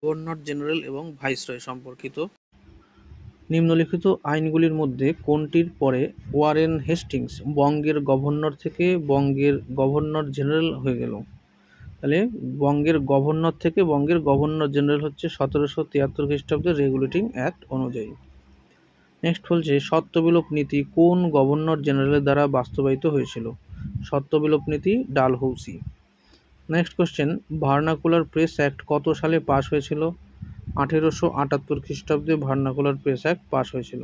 Governor general এবং viceroy সম্পর্কিত। নিম্নলিখিত আইনগুলির মধ্যে কোনটির পরে ওয়ারেন হেস্টিংস বঙ্গের গভর্নর থেকে বঙ্গের গভর্নর জেনারেল হয়ে গেল? তাহলে বঙ্গের গভর্নর থেকে বঙ্গের গভর্নর জেনারেল হচ্ছে 1773 খ্রিস্টাব্দের রেগুলেটিং অ্যাক্ট অনুযায়ী। নেক্সট বলছে সত্যবিলোপ নীতি কোন গভর্নর জেনারেলের দ্বারা বাস্তবায়িত হয়েছিল? সত্যবিলোপ নীতি Dalhousie. Next question vernacular press act কত সালে পাস হয়েছিল? 1878 খ্রিস্টাব্দে ভার্নাকুলার প্রেস অ্যাক্ট পাস হয়েছিল।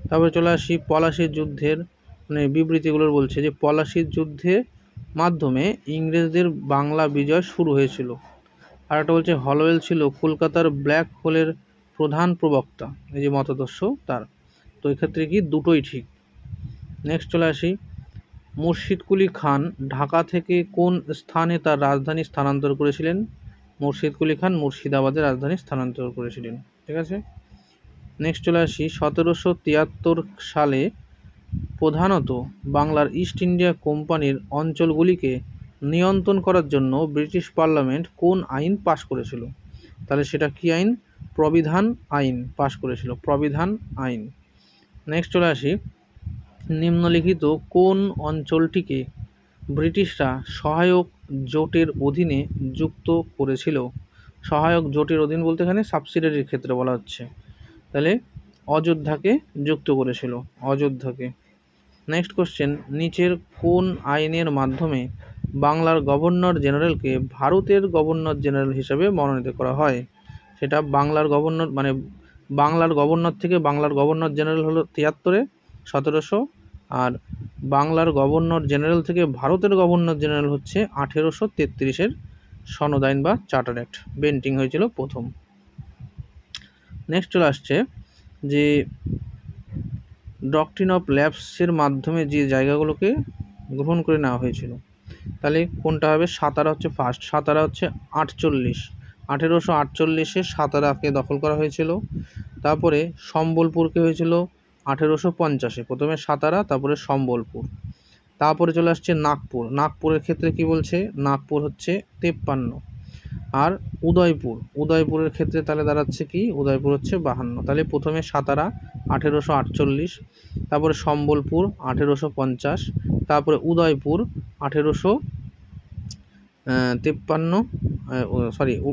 তারপরে চলে আসি পলাশির যুদ্ধের বিবৃতিগুলোর বলছে যে পলাশির যুদ্ধের মাধ্যমে ইংরেজদের বাংলা বিজয় শুরু হয়েছিল। আর একটা বলছে হলওয়েল ছিল কলকাতার ব্ল্যাক হোলের প্রধান প্রবক্তা, এই যে মতাদর্শ তার। তো এক্ষেত্রে কি দুটোই ঠিক। নেক্সট চলে আসি মুর্শিদ কুলি খান ঢাকা থেকে কোন স্থানে তার রাজধানী স্থানান্তর করেছিলেন? মুর্শিদ কুলি খান মুর্শিদাবাদের রাজধানী স্থানান্তর করেছিলেন। ঠিক আছে। নেক্সট চলে আসি 1773 সালে প্রধানত বাংলার ইস্ট ইন্ডিয়া কোম্পানির অঞ্চলগুলিকে নিয়ন্ত্রণ করার জন্য ব্রিটিশ পার্লামেন্ট কোন আইন পাশ করেছিল? তাহলে সেটা কি আইন? প্রবিধান আইন পাশ করেছিল, প্রবিধান আইন। নেক্সট চলে আসি নিম্নলিখিত কোন অঞ্চলটিকে ব্রিটিশরা সহায়ক জোটের অধীনে যুক্ত করেছিল? সহায়ক জোটের অধীন বলতে এখানে সাবসিডিয়ারির ক্ষেত্রে বলা হচ্ছে। তাহলে অযোধ্যাকে যুক্ত করেছিল, অযোধ্যাকে। নেক্সট কোশ্চেন নিচের কোন আইনের মাধ্যমে বাংলার গভর্নর জেনারেলকে ভারতের গভর্নর জেনারেল হিসাবে মনোনীত করা হয়? সেটা বাংলার গভর্নর বাংলার গভর্নর থেকে বাংলার গভর্নর জেনারেল হলো 73-এ 1700, আর বাংলার গভর্নর জেনারেল থেকে ভারতের গভর্নর জেনারেল হচ্ছে 1833-এর সনদ আইন বা চার্টার অ্যাক্ট, বেন্টিং হয়েছিল প্রথম। নেক্সট চলে আসছে যে ডক্ট্রিন অফ ল্যাপসের মাধ্যমে যে জায়গাগুলোকে গ্রহণ করে নেওয়া হয়েছিল, তাহলে কোনটা হবে? সাতারা হচ্ছে ফার্স্ট, সাতারা হচ্ছে 1848-এ সাতারাকে দখল করা হয়েছিল। তারপরে সম্বলপুরকে হয়েছিল 1850-এ, প্রথমে সাতারা তারপরে সম্বলপুর। তারপরে চলে আসছে নাগপুর, নাগপুরের ক্ষেত্রে কি বলছে? নাগপুর হচ্ছে 53, আর উদয়পুরের ক্ষেত্রে তাহলে দাঁড়াচ্ছে কি? উদয়পুর হচ্ছে 52। তাহলে প্রথমে সাতারা 1848, তারপরে সম্বলপুর 1850, তারপরে উদয়পুর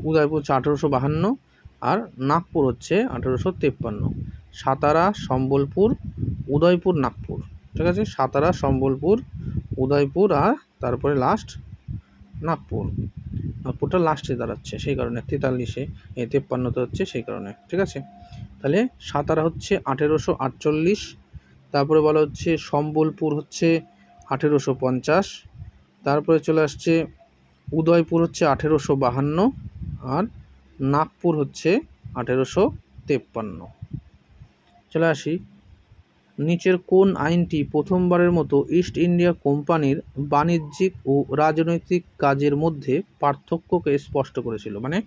উদয়পুর হচ্ছে 1852, আর নাগপুর হচ্ছে 1853। সাতারা, সম্বলপুর, উদয়পুর, নাগপুর। ঠিক আছে, সাতারা, সম্বলপুর, উদয়পুর, আর তারপরে লাস্ট নাগপুর। নাগপুরটা লাস্টে দাঁড়াচ্ছে সেই কারণে, 43-এ 53-তে হচ্ছে সেই কারণে। ঠিক আছে, তাহলে সাতারা হচ্ছে 1848, তারপরে বলা হচ্ছে সম্বলপুর হচ্ছে 1850, তারপরে চলে আসছে উদয়পুর হচ্ছে 1852, আর নাগপুর হচ্ছে 1853। চলে আসি নিচের কোন আইনটি প্রথমবারের মতো ইস্ট ইন্ডিয়া কোম্পানির বাণিজ্যিক ও রাজনৈতিক কাজের মধ্যে পার্থক্যকে স্পষ্ট করেছিল? মানে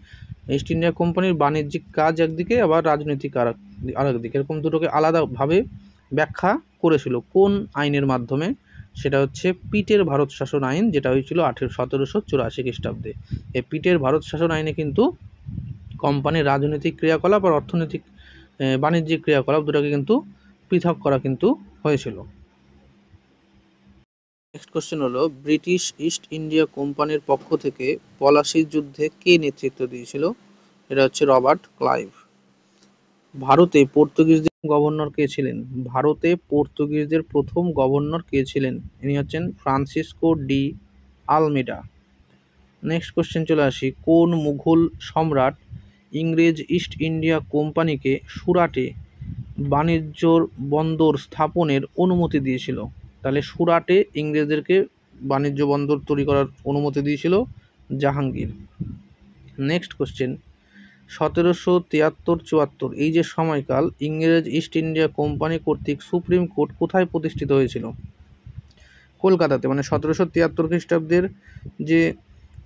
ইস্ট ইন্ডিয়া কোম্পানির বাণিজ্যিক কাজ একদিকে, আবার রাজনৈতিক আরেকদিকে, এরকম দুটোকে আলাদাভাবে ব্যাখ্যা করেছিল কোন আইনের মাধ্যমে? সেটা হচ্ছে পিটের ভারত শাসন আইন, যেটা হয়েছিল 1784 খ্রিস্টাব্দে। এই পিটের ভারত শাসন আইনে কিন্তু কোম্পানির রাজনৈতিক ক্রিয়াকলাপ আর অর্থনৈতিক বাণিজ্যিক ক্রিয়াকলাপ দুটোকে কিন্তু পৃথক করা কিন্তু হয়েছিল। নেক্সট কোশ্চেন হলো ব্রিটিশ ইস্ট ইন্ডিয়া কোম্পানির পক্ষ থেকে পলাশির যুদ্ধে কে নেতৃত্ব দিয়েছিল? এটা হচ্ছে রবার্ট ক্লাইভ। ভারতে পর্তুগিজদের গভর্নর কে ছিলেন? ভারতে পর্তুগিজদের প্রথম গভর্নর কে ছিলেন? ইনি হচ্ছেন Francisco D Almeida. Next question চলে আসি কোন মুঘল সম্রাট ইংরেজ ইস্ট ইন্ডিয়া কোম্পানিকে সুরাটে বাণিজ্য বন্দর স্থাপনের অনুমতি দিয়েছিল? তাহলে সুরাটে ইংরেজদেরকে বাণিজ্য বন্দর তৈরি করার অনুমতি দিয়েছিল জাহাঙ্গীর। নেক্সট কোশ্চেন 1773-74 এই যে সময়কাল, ইংরেজ ইস্ট ইন্ডিয়া কোম্পানি কর্তৃক সুপ্রিম কোর্ট কোথায় প্রতিষ্ঠিত হয়েছিল? কলকাতাতে। মানে 1773 খ্রিস্টাব্দের যে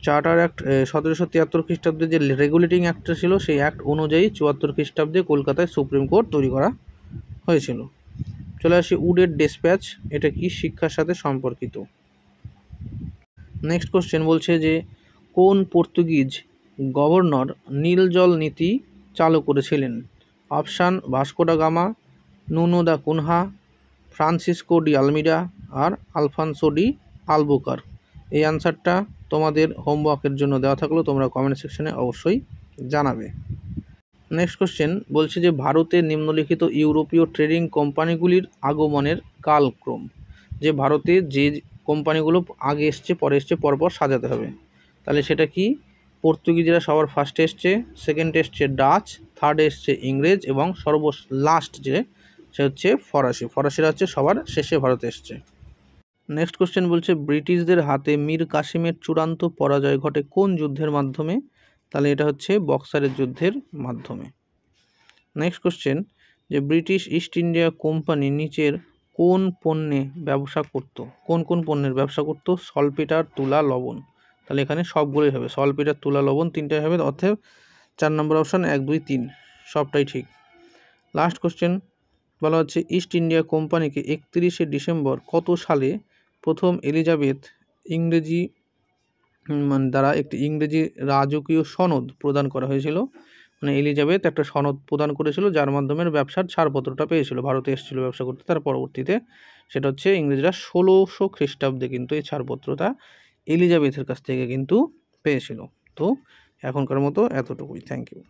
চার্টার অ্যাক্ট, 1773 খ্রিস্টাব্দে যে রেগুলেটিং অ্যাক্টটা ছিল, সেই অ্যাক্ট অনুযায়ী 74 খ্রিস্টাব্দে কলকাতায় সুপ্রিম কোর্ট তৈরি করা হয়েছিল। চলে আসি উডের ডেসপ্যাচ, এটা কি শিক্ষার সাথে সম্পর্কিত? নেক্সট কোশ্চেন বলছে যে কোন পর্তুগিজ গভর্নর নীল জল নীতি চালু করেছিলেন? Option Vasco da Gama, Nuno da Cunha, Francisco de Almeida আর আলফানসো ডি আলবুকার। এই অ্যান্সারটা তোমাদের হোমওয়ার্কের জন্য দেওয়া থাকলো, তোমরা কমেন্ট সেকশনে অবশ্যই জানাবে। নেক্সট কোশ্চেন বলছে যে ভারতে নিম্নলিখিত ইউরোপীয় ট্রেডিং কোম্পানিগুলির আগমনের কালক্রম। যে ভারতে যে কোম্পানিগুলো আগে এসছে পরে এসছে পরপর সাজাতে হবে। তাহলে সেটা কি? পর্তুগিজরা সবার ফার্স্টে এসছে, সেকেন্ডে এসছে ডাচ, থার্ডে এসছে ইংরেজ এবং লাস্ট সে হচ্ছে ফরাসি। ফরাসিরা হচ্ছে সবার শেষে ভারতে এসছে। নেক্সট কোশ্চেন বলছে ব্রিটিশদের হাতে মীর কাসিমের চূড়ান্ত পরাজয় ঘটে কোন যুদ্ধের মাধ্যমে? তাহলে এটা হচ্ছে বক্সারের যুদ্ধের মাধ্যমে। নেক্সট কোশ্চেন যে ব্রিটিশ ইস্ট ইন্ডিয়া কোম্পানি নিচের কোন পণ্যে ব্যবসা করত? কোন কোন পণ্যের ব্যবসা করত? সলপিটার, তুলা, লবণ। তাহলে এখানে সবগুলোই হবে, সলপিটার, তুলা, লবণ তিনটাই হবে, অর্থাৎ 4 নম্বর অপশান 1, 2, 3 সবটাই ঠিক। লাস্ট কোশ্চেন বলা হচ্ছে ইস্ট ইন্ডিয়া কোম্পানিকে 31শে ডিসেম্বর কত সালে প্রথম এলিজাবেথ ইংরেজি দ্বারা একটি ইংরেজি রাজকীয় সনদ প্রদান করা হয়েছিল? মানে এলিজাবেথ একটা সনদ প্রদান করেছিল যার মাধ্যমে ব্যবসার ছাড়পত্রটা পেয়েছিল, ভারতে এসেছিল ব্যবসা করতে। তার পরবর্তীতে সেটা হচ্ছে ইংরেজরা 1600 খ্রিস্টাব্দে কিন্তু এই ছাড়পত্রটা এলিজাবেথের কাছ থেকে কিন্তু পেয়েছিল। তো এখনকার মতো এতটুকুই। Thank you.